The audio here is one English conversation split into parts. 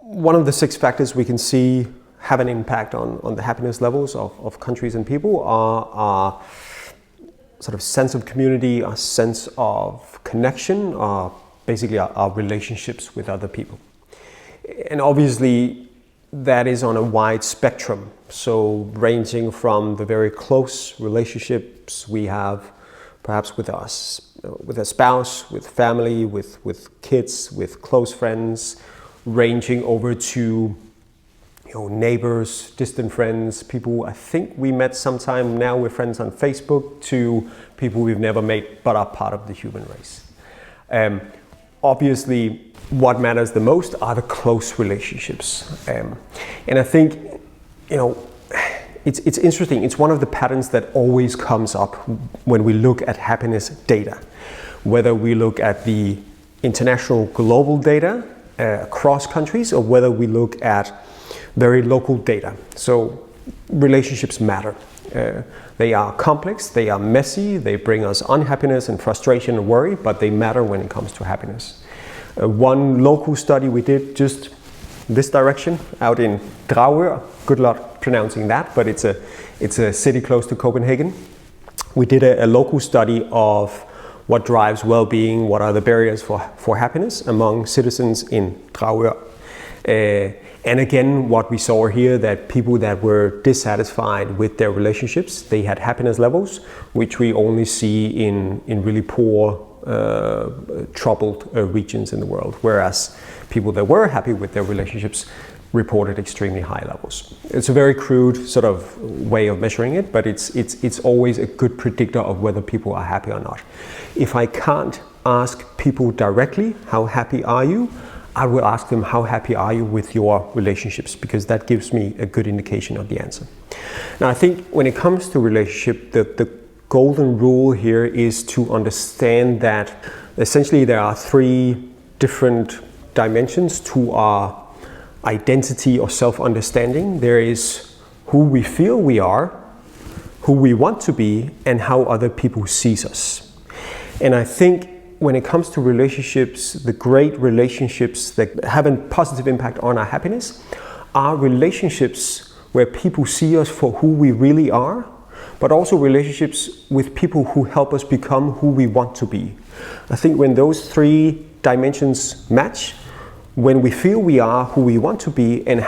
one of the 6 factors we can see have an impact on the happiness levels of countries and people are our sort of sense of community, our sense of connection, basically our relationships with other people. And obviously that is on a wide spectrum, so ranging from the very close relationships we have perhaps with us, with a spouse, with family, with kids, with close friends, ranging over to neighbors, distant friends, people I think we met sometime, now we're friends on Facebook, to people we've never met but are part of the human race. Obviously, what matters the most are the close relationships. And I think, it's interesting. It's one of the patterns that always comes up when we look at happiness data, whether we look at the international global data across countries or whether we look at very local data. So relationships matter. They are complex, they are messy, they bring us unhappiness and frustration and worry, but they matter when it comes to happiness. One local study we did just this direction out in Dragør, good luck pronouncing that, but it's a city close to Copenhagen. We did a local study of what drives well-being, what are the barriers for happiness among citizens in Dragør. And again, what we saw here, that people that were dissatisfied with their relationships, they had happiness levels, which we only see in really poor, troubled regions in the world, whereas people that were happy with their relationships reported extremely high levels. It's a very crude sort of way of measuring it, but it's always a good predictor of whether people are happy or not. If I can't ask people directly, how happy are you? I will ask them, how happy are you with your relationships? Because that gives me a good indication of the answer. Now, I think when it comes to relationship, the golden rule here is to understand that essentially there are 3 different dimensions to our identity or self-understanding. There is who we feel we are, who we want to be, and how other people see us. And I think when it comes to relationships, the great relationships that have a positive impact on our happiness are relationships where people see us for who we really are, but also relationships with people who help us become who we want to be. I think when those 3 dimensions match, when we feel we are who we want to be and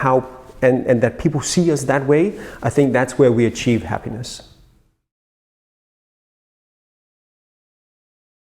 that people see us that way, I think that's where we achieve happiness.